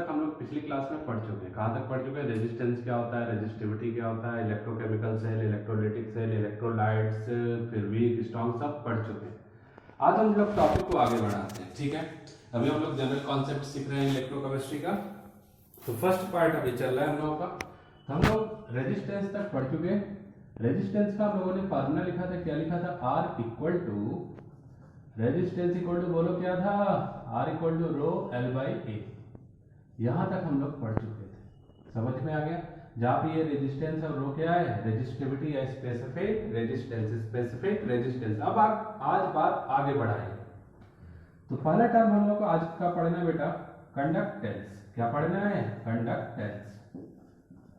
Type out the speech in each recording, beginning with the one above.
तक हम लोग पिछली क्लास में पढ़ चुके हैं। कहाँ तक पढ़ चुके हैं? रेजिस्टेंस क्या होता है, रेजिस्टिविटी क्या होता है, electrochemical cell, electrolytic cell, electrolytes, फिर वीक स्ट्रॉन्ग, सब पढ़ चुके हैं। आज हम लोग टॉपिक को आगे बढ़ाते हैं। ठीक है, अभी हम लोग जनरल कॉन्सेप्ट सीख रहे हैं इलेक्ट्रोकेमिस्ट्री का। तो फर्स्ट पार्ट अभी चल रहा है हम लोगों का। तो हम लोग रेजिस्टेंस तक पढ़ चुके हैं। रेजिस्टेंस का हम लोगों ने फार्मूला लिखा था, क्या लिखा था? R equal to resistance equal to, बोलो क्या था? R equal to rho L by A. यहां तक हम लोग पढ़ चुके थे, समझ में आ गया? जहां पे ये रेजिस्टेंस और रो क्या है? रेजिस्टिविटी या स्पेसिफिक रेजिस्टेंस, स्पेसिफिक रेजिस्टेंस। अब आज बात आगे बढ़ाएंगे। तो पहला टर्म हम लोग को आज का पढ़ना है बेटा, कंडक्टेंस। क्या पढ़ना है? कंडक्टेंस।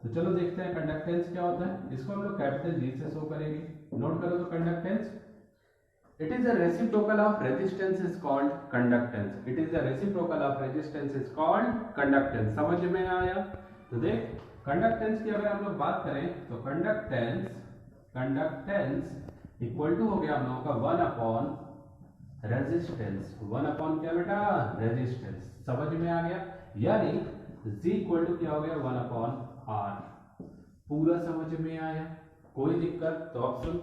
तो चलो देखते हैं कंडक्टेंस क्या होता है। इसको हम लोग कैपिटल जी से शो करेंगे। नोट करो तो conductance, it is a reciprocal of resistance is called conductance. It is a reciprocal of resistance is called conductance. समझ में आया? तो देख, कंडक्टेंस की अगर हम लोग बात करें तो कंडक्टेंस इक्वल टू हो गया हम लोगों का 1 अपॉन रेजिस्टेंस। 1 अपॉन क्या बेटा? रेजिस्टेंस। समझ में आ गया? यानी z इक्वल टू क्या हो गया? 1 अपॉन r। पूरा समझ में आया? कोई दिक्कत? तो अब सुन,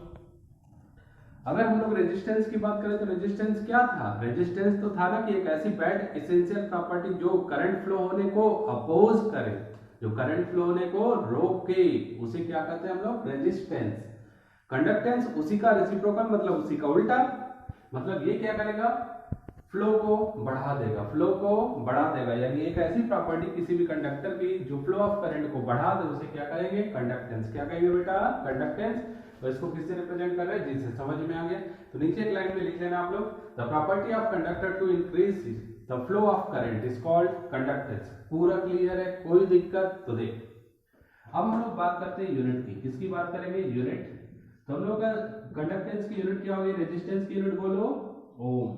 अगर हम लोग रेजिस्टेंस की बात करें तो रेजिस्टेंस क्या था? रेजिस्टेंस तो था ना कि एक ऐसी बैड एसेंशियल प्रॉपर्टी जो करंट फ्लो होने को अपोज करे, जो करंट फ्लो होने को रोके, उसे क्या कहते हैं हम लोग? रेजिस्टेंस। कंडक्टेंस उसी का रेसिप्रोकल, मतलब उसी का उल्टा। मतलब ये क्या करेगा? फ्लो को बढ़ा देगा, फ्लो को बढ़ा देगा। यानी एक ऐसी प्रॉपर्टी किसी भी कंडक्टर की जो फ्लो ऑफ करंट को बढ़ा दे, उसे क्या कहेंगे? कंडक्टेंस। क्या कहेंगे बेटा? कंडक्टेंस। तो इसको किससे रिप्रेजेंट कर रहे हैं? जिससे। समझ में आ गया? तो नीचे एक लाइन में लिख लेना आप लोग, the property of conductor to increase the flow of current is called conductance. पूरा क्लियर है? कोई दिक्कत? तो देख, अब हम लोग बात करते हैं यूनिट की। किसकी बात करेंगे? यूनिट। तो हम लोग का कंडक्टेंस की यूनिट क्या होगी? रेजिस्टेंस की यूनिट बोलो ओम।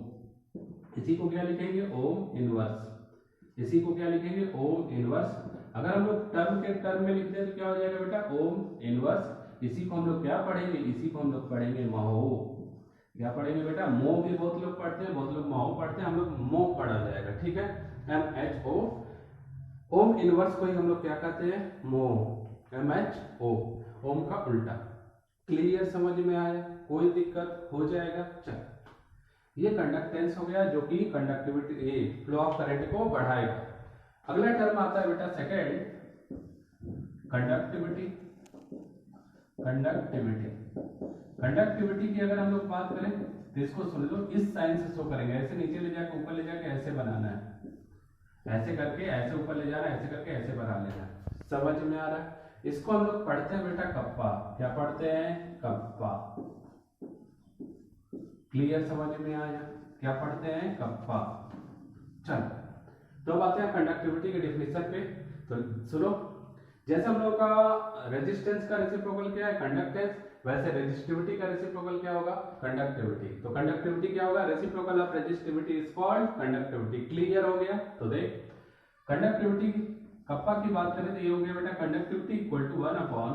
इसी को क्या लिखेंगे? Ohm inverse. इसी को क्या लिखेंगे? Ohm inverse. अगर हम लोग टर्म के टर्म में लिखते हैं तो क्या हो जाएगा बेटा? Ohm inverse. इसी को हम लोग क्या पढ़ेंगे? इसी को हम लोग पढ़ेंगे महो। क्या पढ़ेंगे बेटा? मो भी बहुत लोग पढ़ते हैं, बहुत लोग महो पढ़ते हैं, हम लोग मो पढ़ा जाएगा। ठीक है, MHO। ओम इनवर्स को ही हम लोग क्या कहते हैं? मो। MHO, ओम का उल्टा। क्लियर? समझ में आया? कोई दिक्कत? हो जाएगा। चल, ये कंडक्टेंस हो गया, जो कि कंडक्टिविटी, फ्लो ऑफ करंट को बढ़ाएगा। अगला टर्म आता है बेटा सेकेंड, कंडक्टिविटी। कंडक्टिविटी की अगर हम लोग बात करें तो इसको सुन लो, इस साइन से शो करेंगे। ऐसे नीचे ले जाके ऊपर ले जाके ऐसे बनाना है, ऐसे करके ऐसे ऊपर ले जाना, ऐसे करके ऐसे बना लेना। समझ में आ रहा है? इसको हम लोग पढ़ते हैं बेटा कप्पा। क्या पढ़ते हैं? कप्पा। क्लियर? समझ में आया? क्या पढ़ते हैं? कप्पा। चल, तो अब आते हैं कंडक्टिविटी के डेफिनेशन पे। तो सुनो, जैसे हम लोग का रेजिस्टेंस का रेसिप्रोकल क्या है? कंडक्टेंस। वैसे रेजिस्टिविटी का रेसिप्रोकल क्या होगा? कंडक्टिविटी। तो कंडक्टिविटी क्या होगा? Reciprocal of resistivity is called conductivity. Clear हो गया? तो देख, कंडक्टिविटी कप्पा की बात करें तो ये हो गया बेटा, conductivity equal to 1 upon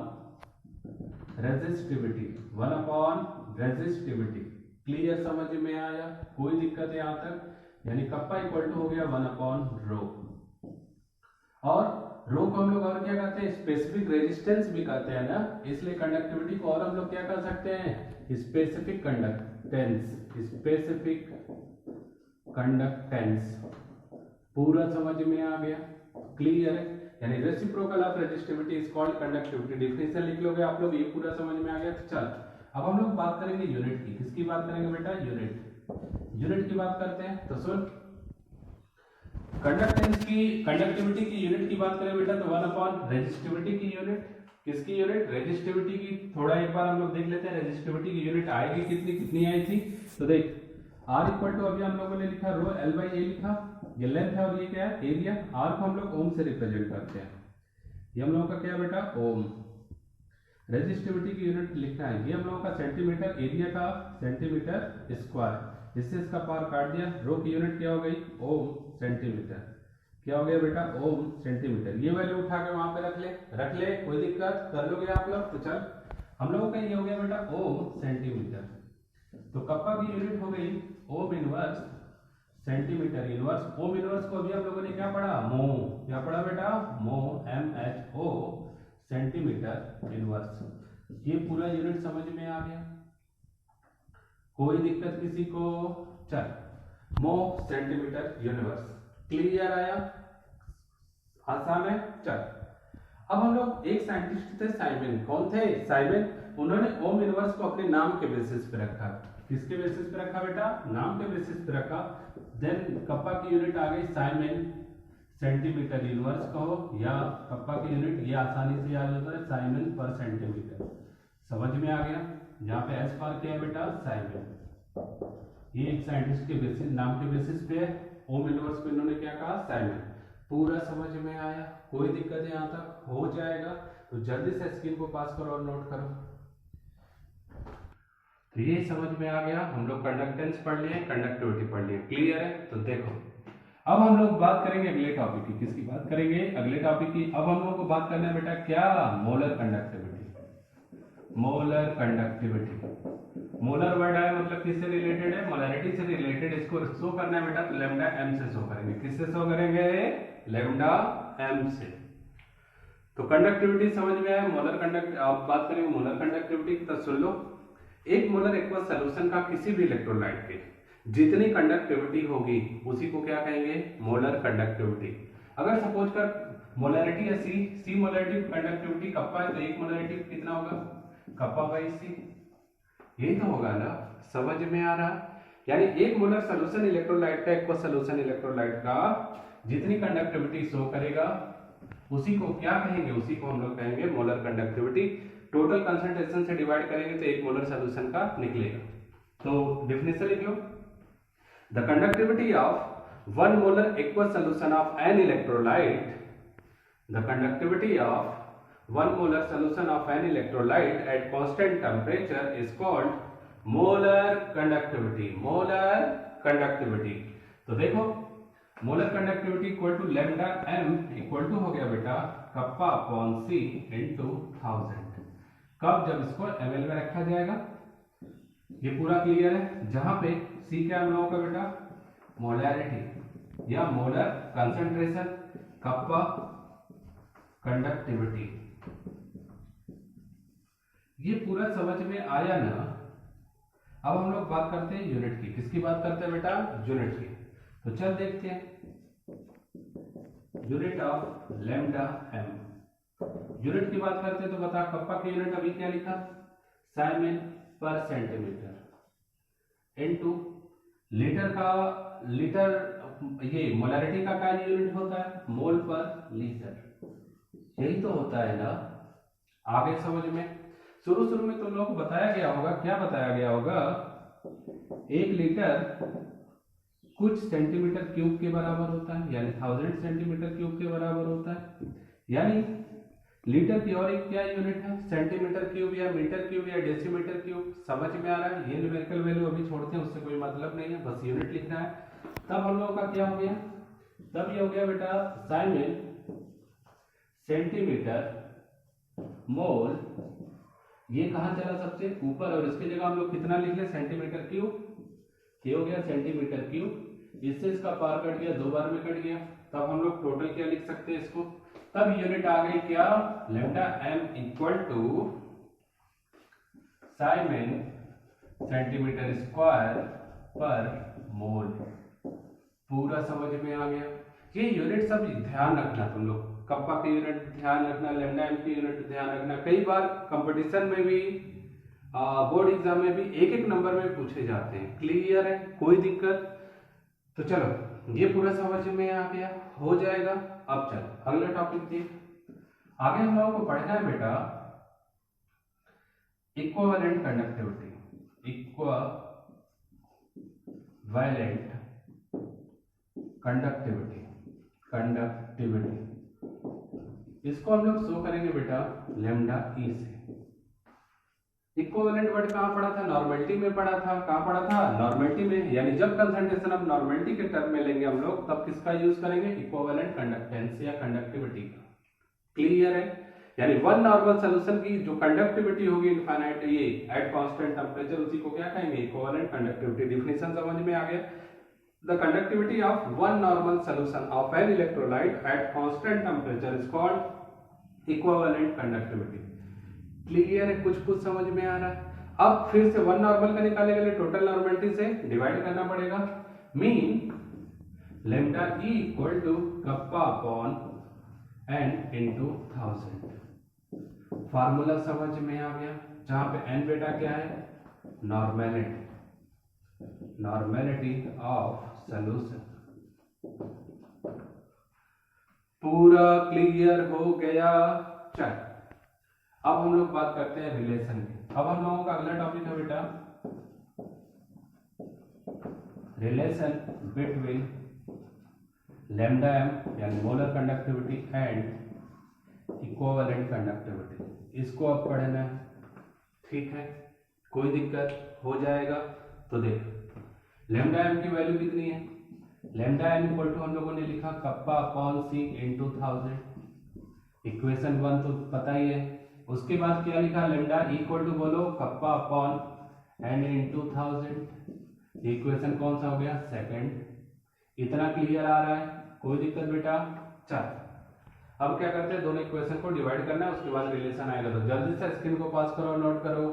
resistivity. 1 upon resistivity. Clear? समझ में आया? कोई दिक्कत है यहां तक? यानी कप्पा इक्वल टू हो गया 1 अपॉन रो। और रो को हम लोग और क्या कहते हैं? स्पेसिफिक रेजिस्टेंस भी कहते हैं ना, इसलिए कंडक्टिविटी को और हम लोग क्या कर सकते हैं? Specific conductance. Specific conductance. पूरा समझ में आ गया? क्लियर है? यानी reciprocal of resistivity is called conductivity. Definition लिख लोगे आप लोग, ये पूरा समझ में आ गया? तो चल, अब हम लोग बात करेंगे यूनिट की। किसकी बात करेंगे बेटा? यूनिट। यूनिट की बात करते हैं। तो सुन, कंडक्टेंस की, कंडक्टिविटी की यूनिट की बात करें बेटा तो 1 अपॉन रेजिस्टिविटी की यूनिट। किसकी यूनिट? रेजिस्टिविटी की। थोड़ा एक बार हम लोग देख लेते हैं रेजिस्टिविटी की यूनिट आएगी कितनी, कितनी आई थी। तो देख, R इक्वल टू, अभी हम लोगों ने लिखा रो L बाई ए लिखा, ये लेंथ है और ये क्या है? एरिया। R को हम लोग ओम से रिप्रेजेंट करते हैं। ये हम लोगों का क्या है बेटा? ओम। रेजिस्टिविटी की यूनिट लिखना है, ये हम लोगों का सेंटीमीटर, एरिया का सेंटीमीटर स्क्वायर। इससे इसका पावर काट दिया। रो की यूनिट क्या हो गई? ओम सेंटीमीटर। क्या हो गया बेटा? ओम सेंटीमीटर। ये वैल्यू उठा के वहां पे रख ले। कोई दिक्कत? कर लोगे आप लोग? तो चल, हम लोगों का ये हो गया बेटा ओम सेंटीमीटर। तो कप्पा की यूनिट हो गई ohm inverse centimetre inverse. Ohm inverse को अभी हम लोगों ने क्या पढ़ा, मो, क्या पढ़ा बेटा, मो, MHO, सेंटीमीटर इनवर्स। ये पूरा यूनिट समझ में आ गया, कोई दिक्कत किसी को? चल, मो सेंटीमीटर यूनिवर्स क्लियर आया, आसान है। चल, अब हम लोग, एक साइंटिस्ट थे साइमन, कौन थे, साइमन। उन्होंने ओम इनवर्स को अपने नाम के बेसिस पे रखा। किसके बेसिस पे रखा बेटा, नाम के बेसिस पे रखा। देन कप्पा की यूनिट आ गई साइमन सेंटीमीटर इनवर्स कहो, या कप्पा की यूनिट ये आसानी से याद होता है साइमन पर सेंटीमीटर। समझ में आ गया, यहाँ पे एस फॉर क्या है बेटा, साइमन। ये एक साइंटिस्ट के बेसिस, नाम के बेसिस पे ओम इनवर्स को इन्होंने क्या कहा, साइमन। पूरा समझ में आया, कोई दिक्कत है यहाँ तक, हो जाएगा। तो जल्दी से स्क्रीन को पास करो और नोट करो। तो ये समझ में आ गया, हम लोग कंडक्टेंस पढ़ लिए, कंडक्टिविटी पढ़ लिए, क्लियर है। तो देखो, अब हम लोग बात करेंगे अगले टॉपिक की। किसकी बात करेंगे, अगले टॉपिक की। अब हम लोग को बात करना है बेटा क्या, molar conductivity. Molar conductivity, molar word है मतलब किससे रिलेटेड है, मोलरिटी से रिलेटेड। इसको शो करना है बेटा, तो लैम्डा एम से शो करेंगे। किससे शो करेंगे, लैम्डा एम से। तो कंडक्टिविटी समझ में आया, मोलर कंडक्ट, अब बात करेंगे मोलर कंडक्टिविटी की। तो सुन लो, एक मोलर एक्वस सॉल्यूशन का किसी भी इलेक्ट्रोलाइट के जितनी कंडक्टिविटी होगी उसी को क्या कहेंगे, मोलर कंडक्टिविटी। अगर सपोज कर मोलरिटी है सी मोलरिटी कंडक्टिविटी कप्पा है, तो एक मोलरिटी कितना होगा, कप्पा बाई सी, यही तो होगा ना। समझ में आ रहा, यानी एक मोलर सॉल्यूशन इलेक्ट्रोलाइट का, एक्वस सॉल्यूशन इलेक्ट्रोलाइट का जितनी कंडक्टिविटी शो करेगा उसी को क्या कहेंगे, उसी को हम लोग कहेंगे मोलर कंडक्टिविटी। टोटल कंसंट्रेशन से डिवाइड करेंगे तो एक मोलर सॉल्यूशन का निकलेगा। तो डेफिनेशन लिख लो, the conductivity of one molar aqueous solution of an electrolyte, the conductivity of one molar solution of an electrolyte at constant temperature is called molar conductivity. Molar conductivity, तो देखो molar conductivity equal to lambda M equal to हो गया बेटा kappa upon सी into 1000। कब, जब इसको ml में रखा जाएगा। ये पूरा क्लियर है। जहां पे सी क्या हम लोगों का बेटा, मोलैरिटी या मोलर कंसंट्रेशन, कप्पा कंडक्टिविटी। ये पूरा समझ में आया ना। अब हम लोग बात करते हैं यूनिट की। किसकी बात करते हैं बेटा, यूनिट की। तो चल देखते हैं, unit of lambda M. Unit की बात करते हैं तो बता, कप्पा की यूनिट अभी क्या लिखा, साइमन पर सेंटीमीटर इनटू लीटर का, लीटर ये मोलरिटी का क्या यूनिट होता है, मोल पर लीटर, यही तो होता है ना। आगे समझ में, शुरू में तुम लोगों को बताया गया होगा, क्या बताया गया होगा, 1 लीटर कुछ सेंटीमीटर क्यूब के बराबर होता है, यानी 1000 सेंटीमीटर क्यूब के बराबर होता है। यानी लीटर की और एक क्या यूनिट है, सेंटीमीटर क्यूब या मीटर क्यूब या डेसीमीटर क्यूब। समझ में आ रहा है। ये न्यूमेरिकल वैल्यू अभी छोड़ते हैं, उससे कोई मतलब नहीं है, बस यूनिट लिखना है। तब हम लोगों का क्या हो गया, तब ये हो गया बेटा साइमन सेंटीमीटर मोल। ये कहां चला, सबसे ऊपर, और इसकी जगह हम लोग कितना लिख ले, सेंटीमीटर क्यूब। ये हो गया सेंटीमीटर क्यूब, इससे इसका पार कट गया, 2 बार में कट गया। तब हम लोग टोटल क्या लिख सकते हैं इसको, तब यूनिट आ गई क्या, lambda M equal to siemens centimetre square पर मोल। पूरा समझ में आ गया। ये यूनिट सब ध्यान रखना तुम लोग, कप्पा की यूनिट ध्यान रखना, लैम्डा एम की यूनिट ध्यान रखना। कई बार कंपटीशन में भी, बोर्ड एग्जाम में भी एक नंबर में पूछे जाते हैं। क्लियर है, कोई दिक्कत? तो चलो, ये पूरा समझ में आ गया, हो जाएगा। अब चल अगला टॉपिक देख। आगे हम लोगों को पढ़ना है बेटा इक्विवेलेंट कंडक्टिविटी। इक्विवेलेंट कंडक्टिविटी इसको हम लोग शो करेंगे बेटा लैम्डा ई से। इक्विवेलेंट वर्ड कहां पढ़ा था, नॉर्मेलिटी में पढ़ा था। कहां पढ़ा था, नॉर्मेलिटी में। यानी जब कंसंट्रेशन ऑफ नॉर्मेलिटी के टर्म में लेंगे हम लोग, तब किसका यूज करेंगे, इक्विवेलेंट कंडक्टेंस या कंडक्टिविटी का। क्लियर है। यानी वन नॉर्मल सॉल्यूशन की जो कंडक्टिविटी होगी इनफाइनाइट, ये एट कांस्टेंट टेंपरेचर, उसी को क्या कहेंगे, इक्विवेलेंट कंडक्टिविटी। डेफिनेशन समझ में आ गया। The conductivity of one normal solution of an electrolyte at constant temperature is called equivalent conductivity. Clear है? कुछ समझ में आ रहा है? अब फिर से वन नॉर्मल का निकालने के लिए टोटल नॉर्मलिटी से डिवाइड करना पड़ेगा. Mean lambda E equal to kappa upon N into 1000. Formula समझ में आ गया, जहां पे एन बेटा क्या है? Normality of solution. पूरा क्लियर हो गया? चल अब हम लोग बात करते हैं रिलेशन की. अब हम लोगों का अगला टॉपिक है बेटा रिलेशन बिटवीन लैम्डा एम यानी molar conductivity and equivalent conductivity. इसको अब पढ़ना है, ठीक है? कोई दिक्कत हो जाएगा तो देख, लैम्डा एम की वैल्यू कितनी है? लैम्डा एम इक्वल टू हम लोगों ने लिखा kappa upon C into 1000. Equation 1 तो पता ही है. उसके बाद क्या लिखा? लैम्डा इक्वल टू बोलो kappa upon N into 1000. Equation कौन सा हो गया? सेकंड. इतना क्लियर आ रहा है? कोई दिक्कत बेटा? चल अब क्या करते हैं, दोनों इक्वेशन को डिवाइड करना है, उसके बाद रिलेशन आएगा. तो जल्दी से स्क्रीन को पास करो, नोट करो.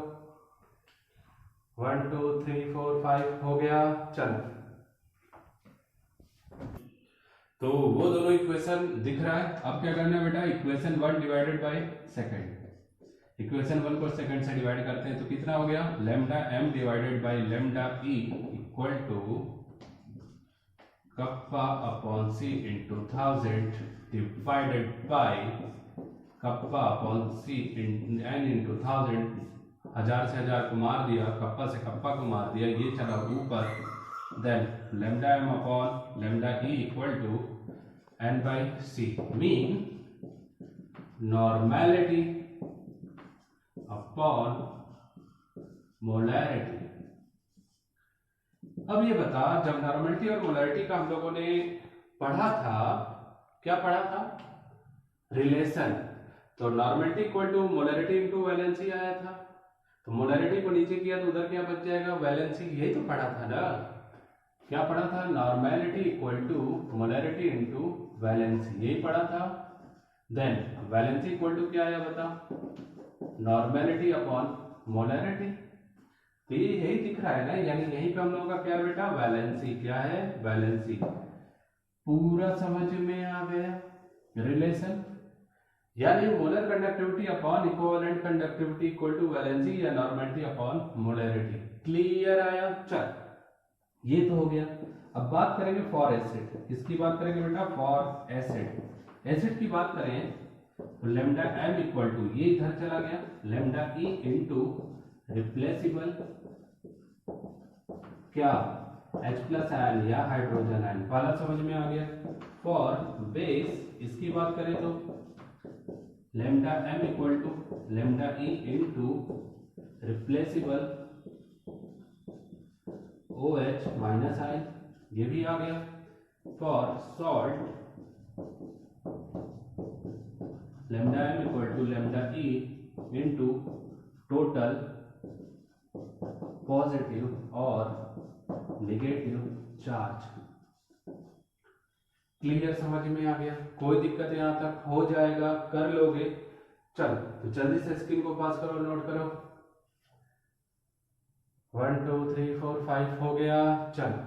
1 2 3 4 5 हो गया. चल तो वो दोनों इक्वेशन दिख रहा है. अब क्या करना है बेटा? Equation 1 divided by second. Equation 1 को सेकंड से डिवाइड करते हैं तो कितना हो गया? Lambda M divided by lambda E equal to kappa upon C into 1000 divided by kappa upon C N into 1000. 1000 से 1000 को मार दिया, कप्पा से कप्पा को मार दिया, ये चला ऊपर. Then lambda M upon lambda E equal to N by C. Mean normality upon molarity. अब ये बता, जब नॉर्मेलिटी और मोलैरिटी का हम लोगों ने पढ़ा था, क्या पढ़ा था? रिलेशन. तो normality equal to molarity into valency आया था. तो मोलैरिटी को नीचे किया तो उधर क्या बच जाएगा? वैलेंसी. यही तो पढ़ा था ना? क्या पढ़ा था? Normality equal to molarity into valency. यही पढ़ा था. देन वैलेंसी इक्वल टू क्या आया बता? Normality upon molarity. तो ये यही दिख रहा है ना, यानी यहीं पे हम लोगों का क्या है बेटा? वैलेंसी. क्या है? वैलेंसी. पूरा समझ में आ गया रिलेशन? यानी molar conductivity upon equivalent conductivity equal to valency या नॉर्मेलिटी अपॉन मोलैरिटी. क्लियर आया? चल ये तो हो गया. अब बात करेंगे फॉर एसिड. किसकी बात करेंगे बेटा? For acid. एसिड की बात करें तो लैम्डा एम इक्वल टू, ये इधर चला गया, लैम्डा ई इंटू रिप्लेसिबल क्या? H प्लस आयन या हाइड्रोजन आयन. पहला समझ में आ गया. फॉर बेस इसकी बात करें तो lambda M equal to lambda E into replaceable OH minus ion. ये भी आ गया. For salt lambda M equal to lambda E into total positive और नेगेटिव चार्ज. क्लियर? समझ में आ गया? कोई दिक्कत यहां तक? हो जाएगा, कर लोगे. चल तो जल्दी से स्क्रीन को पास करो, नोट करो. 1 2 3 4 5 हो गया. चल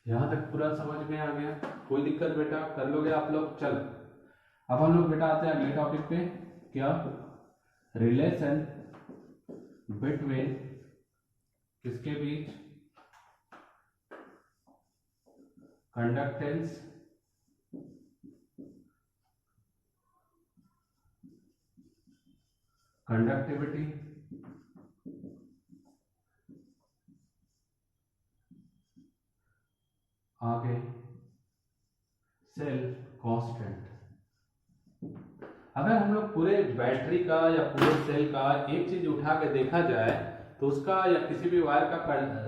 यहां तक पूरा समझ में आ गया? कोई दिक्कत बेटा? कर लोगे आप लोग? चल अब हम लोग बेटा आते हैं अगले टॉपिक पे. क्या? रिलेशन बिटवीन किसके बीच? कंडक्टेंस कंडक्टिविटी आगे सेल्फ कांस्टेंट. बैटरी का या पूरे सेल का एक चीज उठा के देखा जाए तो उसका या किसी भी वायर का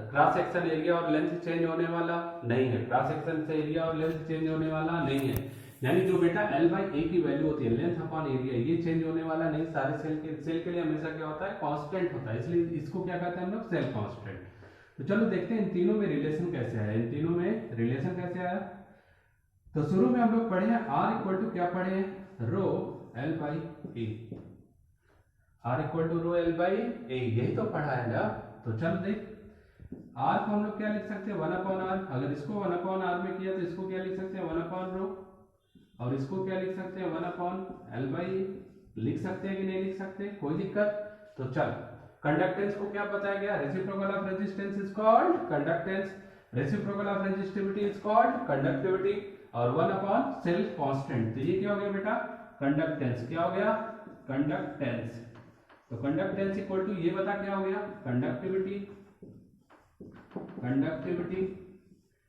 क्रॉस सेक्शन एरिया और लेंथ चेंज होने वाला नहीं है, क्रॉस सेक्शन से एरिया और लेंथ चेंज होने वाला नहीं है। यानी जो बेटा L बाई ए की वैल्यू होती है, लेंथ अपॉन एरिया, ये चेंज होने वाला नहीं। सारे सेल के लिए हमेशा क्या होता है, कांस्टेंट होता है, इसलिए इसको क्या कहते हैं हम लोग, सेल कांस्टेंट। तो चलो देखते हैं इन तीनों में रिलेशन कैसे आया, इन तीनों में रिलेशन कैसे आया। तो शुरू में हम लोग पढ़े हैं R इक्वल टू क्या पढ़े हैं, rho L by A, R equal to rho L by A, यही तो पढ़ा है ना। तो चल देख, R को हम लोग क्या लिख सकते हैं, 1 अपॉन R। अगर इसको 1 अपॉन R में किया तो इसको क्या लिख सकते हैं, 1 अपॉन रो, और इसको क्या लिख सकते हैं, 1 अपॉन L बाई ए। लिख सकते हैं कि नहीं लिख सकते, कोई दिक्कत। तो चल, कंडक्टेंस को क्या बताया गया, reciprocal of resistance is called conductance, reciprocal of resistivity is called conductivity, और 1 अपॉन सेल्फ कांस्टेंट। तो ये क्या हो गया बेटा, कंडक्टेंस। क्या हो गया, कंडक्टेंस। तो कंडक्टेंस इक्वल टू ये बता क्या हो गया, कंडक्टिविटी, कंडक्टिविटी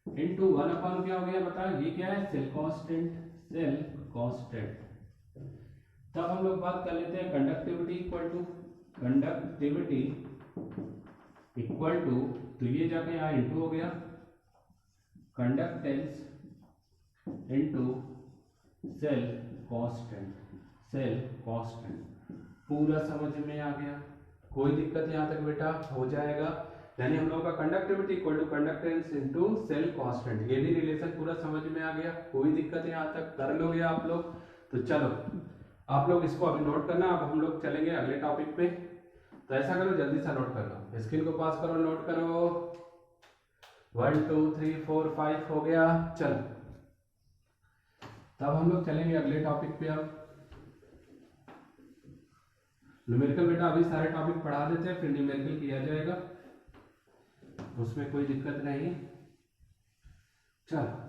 इनटू 1 अपॉन क्या हो गया बता, ये क्या है, सेल कांस्टेंट, सेल कांस्टेंट। तब हम लोग बात कर लेते हैं conductivity equal to, conductivity equal to, तो ये जाके यहाँ इंटू हो गया, conductance into cell constant, cell constant. पूरा समझ में आ गया, कोई दिक्कत यहाँ तक बेटा, हो जाएगा। यानी हम लोग का conductivity equal to conductance into cell constant, ये भी रिलेशन पूरा समझ में आ गया, कोई दिक्कत यहाँ तक, कर लोगे आप लोग। तो चलो आप लोग इसको अभी नोट करना, अब हम लोग चलेंगे अगले टॉपिक पे। तो ऐसा करो, जल्दी से नोट कर लो, स्क्रीन को पास करो, नोट करो। 1 2 3 4 5 हो गया। चलो तब हम लोग चलेंगे अगले टॉपिक पे। अब न्यूमेरिकल बेटा अभी सारे टॉपिक पढ़ा देते हैं, फिर न्यूमेरिकल किया जाएगा, उसमें कोई दिक्कत नहीं। चलो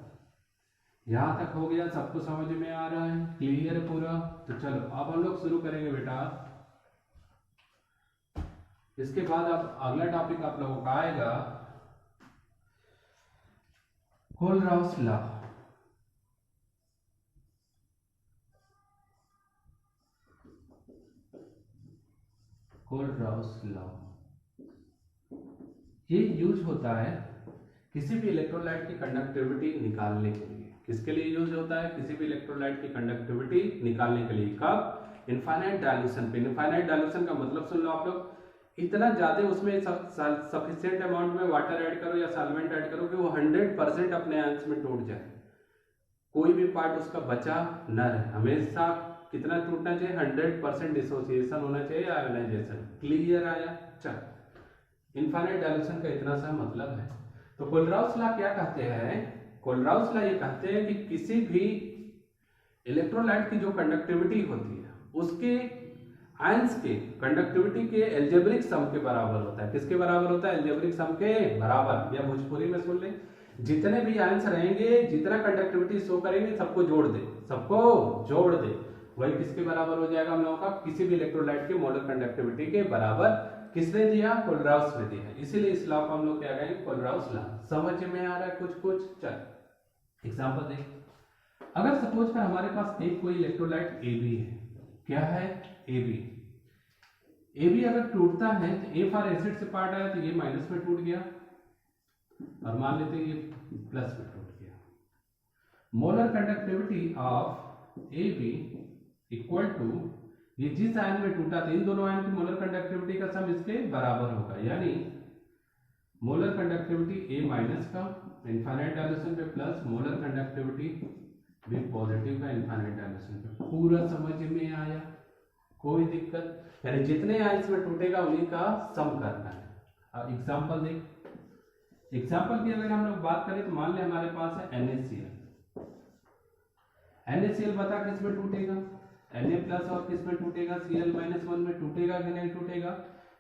यहां तक हो गया, सबको समझ में आ रहा है, क्लियर है पूरा। तो चलो अब हम लोग शुरू करेंगे बेटा। इसके बाद अब अगला टॉपिक आप लोगों का आएगा कोलराउस लॉ। कोलराउस लॉ ये यूज होता है किसी भी इलेक्ट्रोलाइट की कंडक्टिविटी निकालने के लिए। किसके लिए यूज होता है, किसी भी इलेक्ट्रोलाइट की कंडक्टिविटी निकालने के लिए। कब, इनफाइनाइट डायल्यूशन पे। इनफाइनाइट डायल्यूशन का मतलब सुन लो आप लोग, इतना ज्यादा उसमें सफिशिएंट अमाउंट में वाटर ऐड करो या सॉल्वेंट ऐड करो कि वो 100% अपने आयंस में टूट जाए, कोई भी पार्ट उसका बचा न रहे। हमेशा कितना टूटना चाहिए, 100% डिसोसिएशन होना चाहिए, आयोनाइजेशन। क्लियर आया। चल, इनफाइनाइट डायल्यूशन का इतना सा मतलब है। तो कोलराउस लॉ क्या कहते हैं, कोलराउस लॉ ये कहते हैं कि किसी भी इलेक्ट्रोलाइट की जो कंडक्टिविटी होती है उसके आयंस के कंडक्टिविटी के एल्जेब्रिक सम के बराबर होता है। किसके बराबर होता है, एल्जेब्रिक सम के बराबर। या भोजपुरी में सुन ले, जितने भी आयंस रहेंगे, जितना कंडक्टिविटी शो करेंगे, सबको जोड़ दे, सबको जोड़ दे, वही किसके बराबर हो जाएगा हम लोगों का, किसी भी इलेक्ट्रोलाइट के मोलर कंडक्टिविटी के बराबर। किसने दिया, कोलराउस ने दिया। इसीलिए इस लॉ को हम लोग क्या कहेंगे, कोलराउस लॉ। समझ में आ रहा है कुछ कुछ। चल एग्जांपल देख, अगर सपोज कर हमारे पास एक कोई इलेक्ट्रोलाइट ए बी है, क्या है, ए बी। ए बी अगर टूटता है तो ए फॉर एसिड से पार्ट आया तो ये माइनस में टूट गया, और मान लेते हैं ये प्लस में टूट गया। Molar conductivity of A B equal to, ये जिस आयन में टूटा था, इन दोनों आयन की मोलर कंडक्टिविटी का सम इसके बराबर होगा। यानी मोलर कंडक्टिविटी ए माइनस का इनफाइनाइट डायल्यूशन पे प्लस मोलर कंडक्टिविटी भी पॉजिटिव का इनफाइनाइट डायल्यूशन पे। पूरा समझ में आया, कोई दिक्कत। यानी जितने आयंस में टूटेगा उन्हीं का सम करना है। अब एग्जांपल देख, एग्जांपल की अगर हम लोग बात करें तो मान ले हमारे पास है NaCl। NaCl बता किस में टूटेगा, Na प्लस, और किस में टूटेगा, Cl-1 में टूटेगा कि नहीं टूटेगा।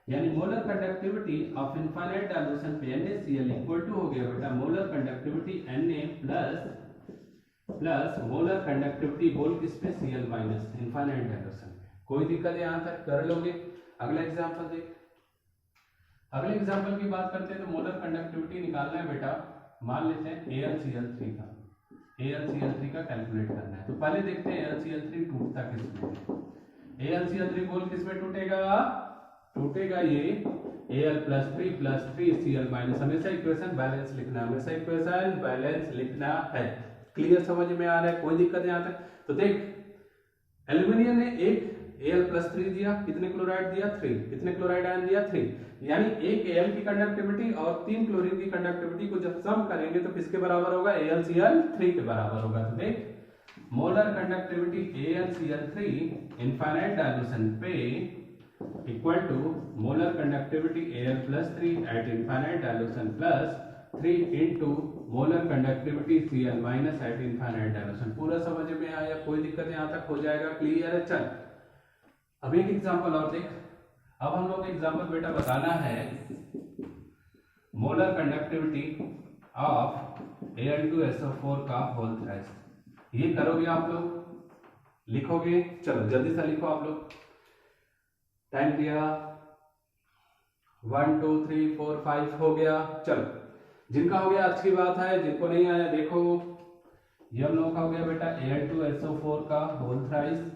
यानी molar conductivity of infinite dilution पे NaCl इक्वल टू हो गया बेटा molar conductivity Na plus molar conductivity बोल किस पे, Cl माइनस, इनफाइनाइट डायल्यूशन पे। कोई दिक्कत है, यहां तक कर लोगे। अगला एग्जांपल देख, अगले एग्जांपल की बात करते हैं तो मोलर कंडक्टिविटी निकालना है बेटा। मान लेते हैं AlCl3 का, AlCl3 का कैलकुलेट करना है। तो पहले देखते हैं AlCl3 टूटता किस में है। AlCl3 बोल किस में टूटेगा, टूटेगा ये Al+3 Cl- हमेशा इक्वेशन बैलेंस लिखना, हमेशा इक्वेशन बैलेंस लिखना है। क्लियर, समझ में आ रहा है, कोई दिक्कत यहाँ तक। तो देख एल्यूमिनियम ने एक Al+3 दिया, कितने क्लोराइड दिया 3, कितने क्लोराइड आयन दिया 3, यानी एक Al की कंडक्टिविटी और 3 क्लोरीन की कंडक्टिविटी को जब सम करेंगे तो किसके बराबर होगा, AlCl3 के बराबर होगा। तो देख molar conductivity AlCl3 infinite dilution पे equal to molar conductivity Al+3 at infinite dilution plus 3 into molar conductivity Cl- at infinite dilution. पूरा समझ में आया, कोई दिक्कत यहाँ तक हो जाएगा, क्लियर है। चल अब एक एग्जांपल और देख। अब हम लोग एग्जांपल बेटा बताना है मोलर कंडक्टिविटी ऑफ Al2SO4 का होल थ्राइस। ये करोगे आप लोग, लिखोगे, चलो जल्दी से लिखो आप लोग। टाइम दिया 1 2 3 4 5 हो गया। चलो जिनका हो गया अच्छी बात है, जिनको नहीं आया देखो, ये हम लोगों का हो गया बेटा Al2SO4 का होल थ्राइस,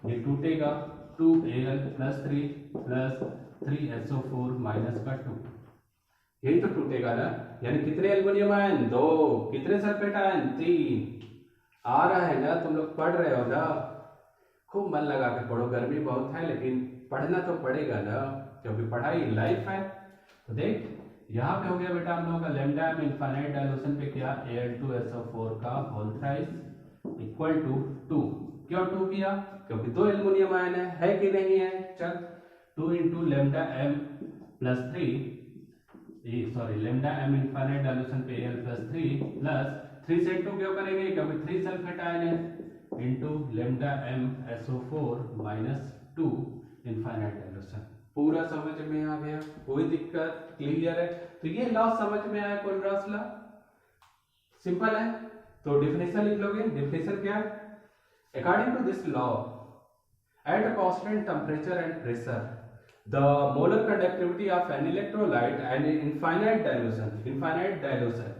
ये टूटेगा 2Al+3 प्लस 3SO4 माइनस का 2, यही तो टूटेगा ना। यानी कितने एल्युमिनियम आयन, 2, कितने सल्फेट आयन, 3। आ रहा है ना, तुम लोग पढ़ रहे हो ना, खूब मन लगा के पढ़ो, गर्मी बहुत है लेकिन पढ़ना तो पड़ेगा ना, क्योंकि पढ़ाई लाइफ है। तो देख यहाँ पे हो गया बेटा हम लोगों का लैम्डा में इनफाइनाइट डाइल्यूशन पे क्या Al2SO4 का होल थ्राइस इक्वल टू 2। क्यों 2 किया, क्योंकि 2 एल्युमिनियम आयन है कि नहीं है। चल 2 into lambda m plus 3, sorry lambda m infinite dilution पे Al+3 प्लस 3 से 2 क्यों करेंगे, क्योंकि 3 सल्फेट आयन है, into lambda m SO4 minus 2 infinite dilution. पूरा समझ में आ गया, कोई दिक्कत, क्लियर है। तो ये लॉ समझ में आया, कोलरास लॉ सिंपल है। तो डिफिनेशन लिख लोगे, डिफिनेशन क्या, according to this law at a constant temperature and pressure the molar conductivity of an electrolyte and infinite dilution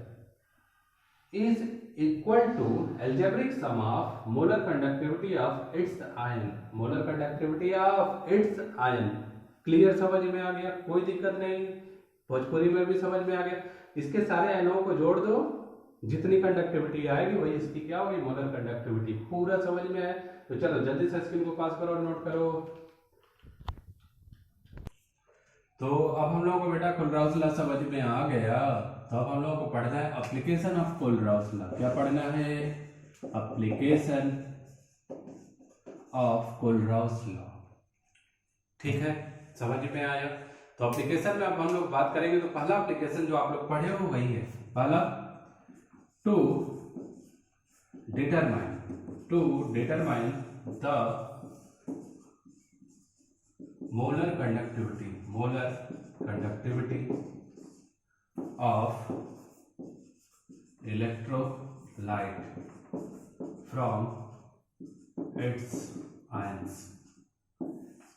is equal to algebraic sum of molar conductivity of its ion, molar conductivity of its ion। Clear, समझ में आ गया, कोई दिक्कत नहीं, भोजपुरी में भी समझ में आ गया। इसके सारे आयनों को जोड़ दो, जितनी कंडक्टिविटी आएगी वही इसकी क्या होगी, मोलर कंडक्टिविटी। पूरा समझ में आया। तो चलो जल्दी से स्क्रीन को पास करो और नोट करो। तो अब हम लोगों को बेटा कोलरास लॉ समझ में आ गया। तो अब हम लोगों को पढ़ना है एप्लीकेशन ऑफ कोलरास लॉ। क्या पढ़ना है, एप्लीकेशन ऑफ कोलरास लॉ। ठीक है, समझ में आया। तो एप्लीकेशन में अब हम लोग बात करेंगे। तो पहला एप्लीकेशन जो आप लोग पढ़े हो वही है, पहला to determine the molar conductivity of electrolyte from its ions.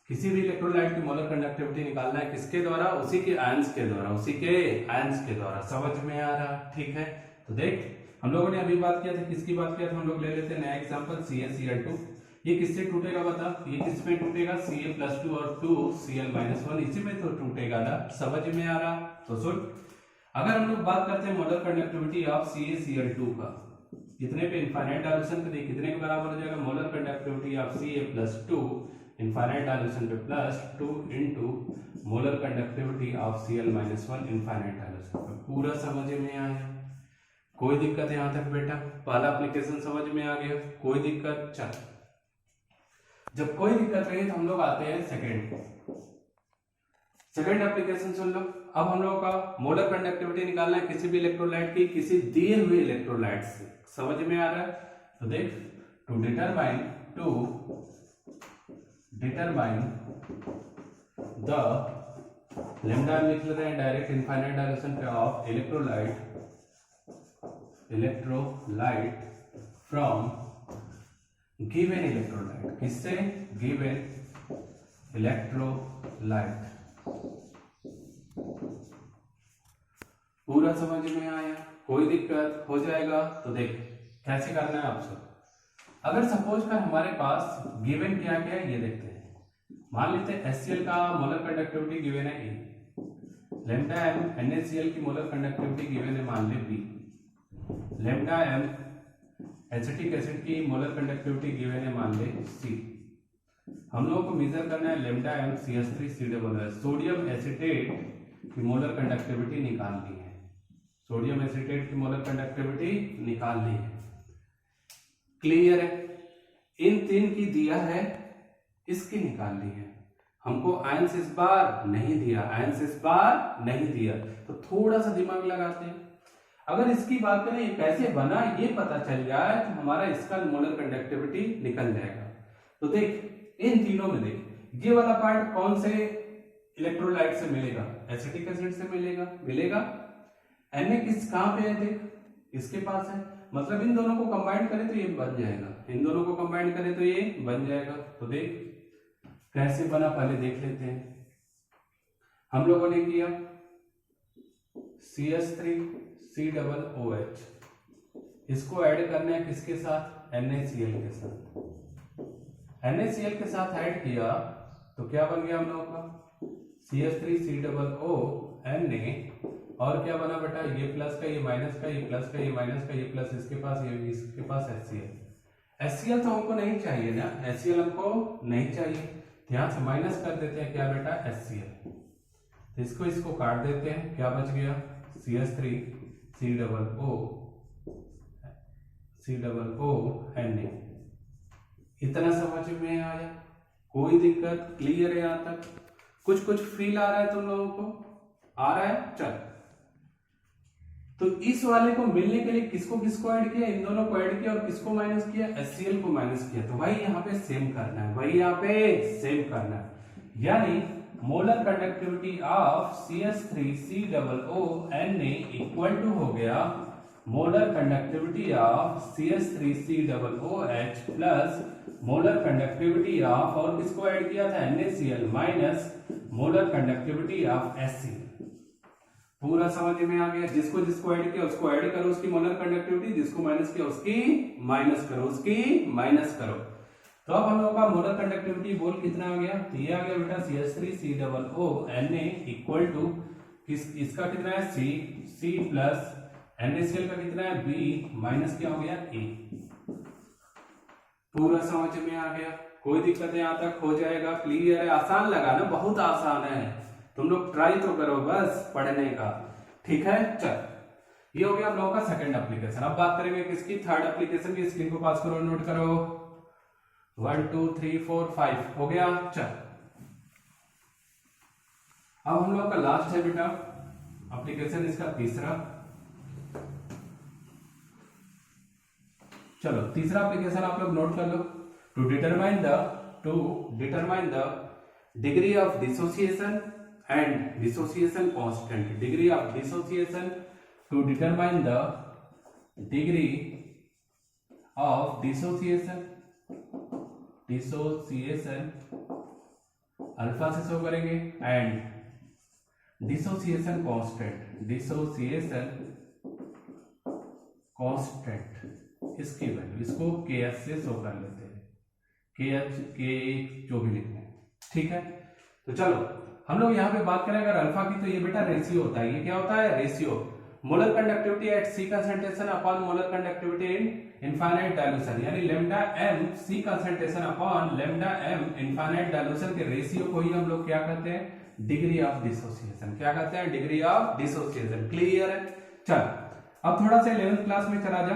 किसी भी इलेक्ट्रोलाइट की मोलर कंडक्टिविटी निकालना है किसके द्वारा, उसी के आयंस के द्वारा, उसी के आयंस के द्वारा। समझ में आ रहा, ठीक है। तो देख हम लोगों ने अभी बात किया था, किसकी बात किया था, हम लोग ले लेते हैं नया एग्जांपल CaCl2। ये किससे टूटेगा बता, ये किस में टूटेगा, Ca+2 और 2Cl-1 इसी में तो टूटेगा ना। समझ में आ रहा, तो सुन, अगर हम लोग बात करते हैं मोलर कंडक्टिविटी ऑफ CaCl2 का, कितने पे, इनफाइनाइट डाइल्यूशन पे, कितने के बराबर हो जाएगा, molar conductivity of Ca+2 infinite dilution पे plus 2 into molar conductivity of Cl-1 infinite dilution पे। पूरा समझ में आया, कोई दिक्कत है यहाँ तक बेटा, पहला एप्लीकेशन समझ में आ गया, कोई दिक्कत। चल जब कोई दिक्कत रही तो हम लोग आते हैं सेकंड एप्लीकेशन सुन लो। अब हम लोगों का मोलर कंडक्टिविटी निकालना है किसी भी इलेक्ट्रोलाइट की, किसी दिए हुए इलेक्ट्रोलाइट से। समझ में आ रहा है, तो देख टू डिटरमाइन द लैम्डा लिख लेते हैं डायरेक्ट, इनफाइनाइट डायरेक्शन पे of electrolyte from given electrolyte, किससे, गिवन इलेक्ट्रोलाइट। पूरा समझ में आया, कोई दिक्कत हो जाएगा। तो देख कैसे करना है आप सब। अगर सपोज कर हमारे पास गिवन क्या क्या है ये देखते हैं। मान लेते हैं HCl का मोलर कंडक्टिविटी गिवन है ए, लेमडा एम NaCl की मोलर कंडक्टिविटी गिवन है मान ले B, lambda M acetic acid की मोलर कंडक्टिविटी गिवन है मान ले सी। हम लोगों को मेजर करना है lambda m CH3COO, sodium acetate की मोलर कंडक्टिविटी निकालनी है, सोडियम एसिटेट की मोलर कंडक्टिविटी निकालनी है। क्लियर है? इन तीन की दिया है, इसकी निकालनी है। हमको आयंस इस बार नहीं दिया, आयंस इस बार नहीं दिया, तो थोड़ा सा दिमाग लगाते हैं। अगर इसकी बात करें ये कैसे बना, ये पता चल जाए तो हमारा इसका मोलर कंडक्टिविटी निकल जाएगा। तो देख इन तीनों में देख, ये वाला पार्ट कौन से इलेक्ट्रोलाइट से मिलेगा? एसिटिक एसिड से मिलेगा। Na किस कहां पे है? देख इसके पास है, मतलब इन दोनों को कंबाइन करें तो ये बन जाएगा, इन दोनों को कंबाइन करें तो ये बन जाएगा। तो देख कैसे बना पहले देख लेते हैं। हम लोगों ने किया CH3COOH, इसको ऐड करना है किसके साथ? NaCl के साथ। NaCl के साथ ऐड किया तो क्या बन गया हम लोगों का? CH3COO Na, और क्या बना बेटा? ये प्लस का, ये माइनस का, ये प्लस का, ये माइनस का, ये प्लस इसके पास, ये इसके पास HCl। HCl तो हमको नहीं चाहिए ना, HCl हमको नहीं चाहिए, ध्यान से माइनस कर देते हैं क्या बेटा? HCl। तो इसको काट देते हैं, क्या बच गया? CH3COO Na। इतना समझ में आया? कोई दिक्कत? क्लियर है यहां तक? कुछ फील आ रहा है तुम लोगों को? आ रहा है? चल, तो इस वाले को मिलने के लिए किसको ऐड किया? इन दोनों को ऐड किया, और किसको माइनस किया? HCl को माइनस किया। तो भाई यहाँ पे सेम करना है, भाई यहाँ पे सेम करना है, यानी molar conductivity of CH3COO Na equal to हो गया molar conductivity of CH3COOH plus molar conductivity of, और किसको ऐड किया था? NaCl minus molar conductivity of HCl। पूरा समझ में आ गया? जिसको ऐड किया उसको ऐड करो उसकी मोलर कंडक्टिविटी, जिसको माइनस किया उसकी माइनस करो, उसकी माइनस करो। तो अब हम लोगों का मोलर कंडक्टिविटी बोल कितना आ गया? तो ये आ गया बेटा CH3COO Na इक्वल टू इसका कितना है? C प्लस NaCl का कितना है? B माइनस क्या हो गया? A। पूरा समझ में आ गया? कोई दिक्कत है यहां तक? हो जाएगा? क्लियर है? आसान लगा ना? बहुत आसान है, तुम लोग ट्राई तो करो बस पढ़ने का, ठीक है? चल, ये हो गया हम लोगों का सेकंड एप्लीकेशन। अब बात करेंगे किसकी? थर्ड एप्लीकेशन की। स्क्रीन को पास करो, नोट करो। 1 2 3 4 5 हो गया। चल, अब हम लोग का लास्ट है बेटा एप्लीकेशन, इसका तीसरा। चलो तीसरा एप्लीकेशन आप लोग नोट कर लो। To determine the degree of dissociation and dissociation constant, degree of dissociation, to determine the degree of dissociation alpha से शो करेंगे, and dissociation constant इसकी वैल्यू, इसको KH से शो कर लेते हैं, KH K जो भी लिखना है, ठीक है? तो चलो हम लोग यहाँ पे बात करें अगर अल्फा की, तो ये बेटा रेशियो होता है। ये क्या होता है? Ratio. Molar conductivity at C concentration upon molar conductivity in infinite dilution, यानी lambda m C concentration upon lambda m infinite dilution के रेशियो को ही हम लोग क्या कहते हैं? Degree of dissociation. क्या कहते हैं? Degree of dissociation. क्लियर है? चल, अब थोड़ा सा 11th क्लास में चला जा।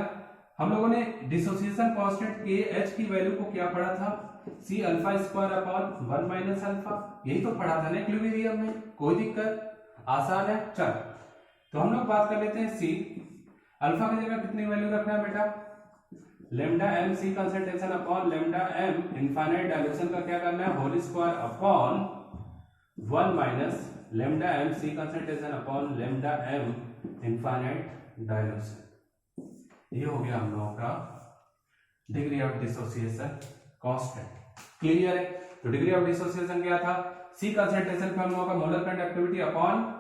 हम लोगों ने डिसोसिएशन कांस्टेंट KH की वैल्यू को क्या पढ़ा था? C alpha square upon 1 minus alpha, यही तो पढ़ा था ना इक्विलिब्रियम में। कोई दिक्कत? आसान है? चल, तो हम लोग बात कर लेते हैं C अल्फा की जगह कितनी वैल्यू रखना है बेटा? Lambda m C concentration upon lambda m infinite dilution का क्या करना है? Whole square upon 1 minus lambda m C concentration upon lambda m infinite dilution. ये हो गया हम लोगों का degree of dissociation constant. Clear है? तो डिग्री ऑफ डिसोसिएशन क्या था? C कंसंट्रेशन पे हम लोगों का molar conductivity upon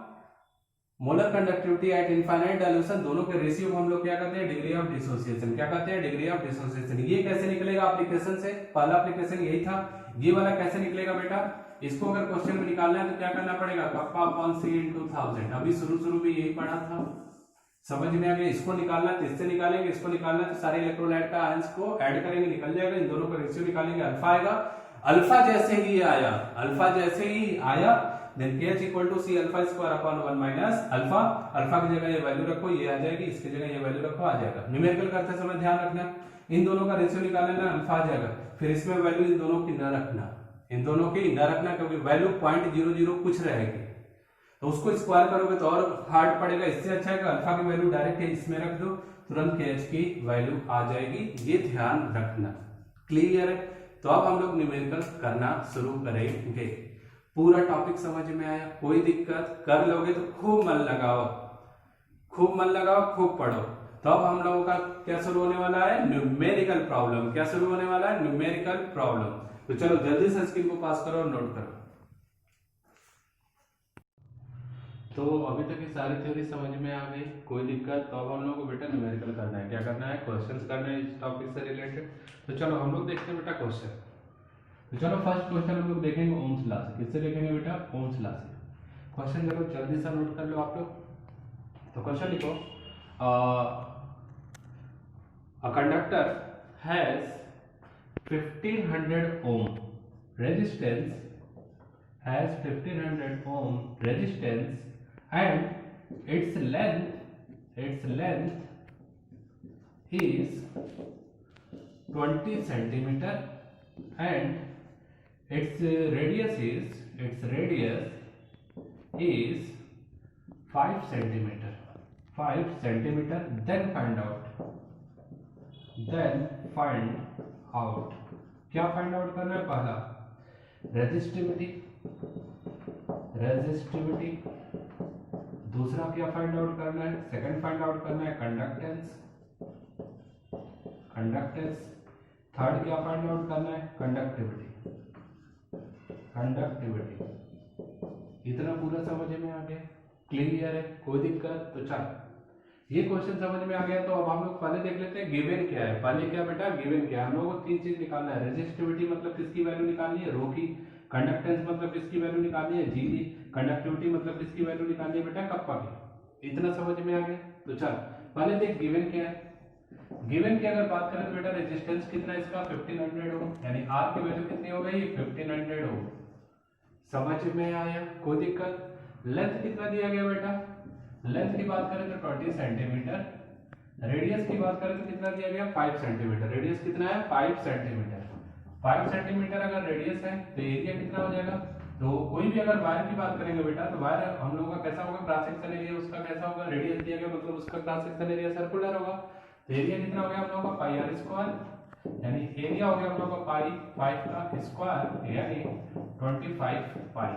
molar conductivity eight infinite dilution, दोनों के रेशियो को हम लोग क्या कहते हैं? Degree of dissociation. क्या कहते हैं? Degree of dissociation. ये कैसे निकलेगा एप्लीकेशन से? पहला एप्लीकेशन यही था। ये वाला कैसे निकलेगा बेटा? इसको अगर क्वेश्चन में निकालना है तो क्या करना पड़ेगा, कप्पा अपॉन सी इंटू 1000। अभी शुरू में यही पढ़ा था, समझ में आ गया। इसको निकालना है तो इससे निकालेंगे, इसको निकालना है तो सारे इलेक्ट्रोलाइट का आयंस को ऐड करेंगे, निकल जाएगा। इन दोनों का रेशियो निकालेंगे, अल्फा आएगा। अल्फा जैसे ही आया, अल्फा जैसे ही आया then KH equal to C alpha square upon 1 minus alpha. Alpha की जगह ये वैल्यू रखो, ये आ जाएगी, इसकी जगह ये वैल्यू रखो, आ जाएगा। न्यूमेरिकल करते समय ध्यान रखना इन दोनों का रेशियो निकालना, अल्फा आ जाएगा। फिर इसमें वैल्यू इन दोनों की न रखना, इन दोनों की न रखना, क्योंकि वैल्यू 0.00 कुछ रहेगी तो उसको स्क्वायर करोगे तो और हार्ड पड़ेगा। इससे अच्छा है कि अल्फा की वैल्यू डायरेक्ट इसमें रख दो, तुरंत KH की वैल्यू आ जाएगी। ये ध्यान रखना, क्लियर है। तो अब हम लोग न्यूमेरिकल करना शुरू करेंगे। पूरा टॉपिक समझ में आया? कोई दिक्कत? कर लोगे तो खूब मन लगाओ, खूब मन लगाओ, खूब पढ़ो। तो अब हम लोगों का क्या शुरू होने वाला है, न्यूमेरिकल प्रॉब्लम। क्या शुरू होने वाला है, न्यूमेरिकल प्रॉब्लम। तो चलो जल्दी से स्क्रीन को पास करो और नोट करो। तो अभी तक ये सारी थ्योरी समझ में आ गई, कोई दिक्कत? तो अब हम लोग को बेटा न्यूमेरिकल करना है। क्या करना है, क्वेश्चंस करने हैं इस टॉपिक से रिलेटेड। तो चलो हम लोग देखते हैं बेटा क्वेश्चन। तो चलो फर्स्ट क्वेश्चन हम लोग देखेंगे ओम्स लॉ से। किससे देखेंगे बेटा, ओम्स लॉ से। क्वेश्चन करो, जल्दी से नोट कर लो आप लोग। तो क्वेश्चन लिखो, a conductor has 1500 ohm resistance, has 1500 ohm resistance and its length is 20 centimeter and its radius is 5 centimeter, then find out क्या फाइंड आउट करना है, पहला रेजिस्टिविटी, दूसरा क्या फाइंड आउट करना है, सेकंड फाइंड आउट करना है कंडक्टेंस, थर्ड क्या फाइंड आउट करना है, कंडक्टिविटी। इतना पूरा समझ में आ गया, क्लियर है, कोई दिक्कत? तो चल ये क्वेश्चन समझ में आ गया। तो अब हम लोग पहले देख लेते हैं गिवन क्या है। पहले क्या बेटा, गिवन क्या है। हम लोगों को तीन चीज निकालना है, रेजिस्टिविटी मतलब किसकी वैल्यू निकालनी है, रो की। कंडक्टेंस मतलब किसकी वैल्यू निकालनी है, जी की। कंडक्टिविटी मतलब किसकी वैल्यू निकालनी है बेटा, कप्पा की। इतना समझ में आ गया। तो चल पहले देख गिवन क्या है। गिवन की अगर बात करें तो बेटा रेजिस्टेंस कितना है इसका, 1500 ओम, यानी आर की वैल्यू कितनी हो गई, 1500 ओम। समझ में आया, कोई दिक्कत? लेंथ कितना दिया गया बेटा, लेंथ की बात करें तो 20 सेंटीमीटर, रेडियस की बात करें तो कितना दिया गया, 5 सेंटीमीटर। रेडियस कितना है, 5 सेंटीमीटर। 5 सेंटीमीटर अगर रेडियस है तो एरिया कितना हो जाएगा। तो कोई भी अगर वायर की बात करेंगे बेटा तो वायर हम लोगों का कैसा होगा, क्रॉस सेक्शन एरिया उसका कैसा होगा, रेडियस दिया गया मतलब उसका क्रॉस सेक्शन एरिया सर्कुलर होगा। तो एरिया कितना हो गया हम लोगों का, पाई आर स्क्वायर, यानी एरिया हो गया हम लोगों का पाई 5 का स्क्वायर यानी 25 पाई।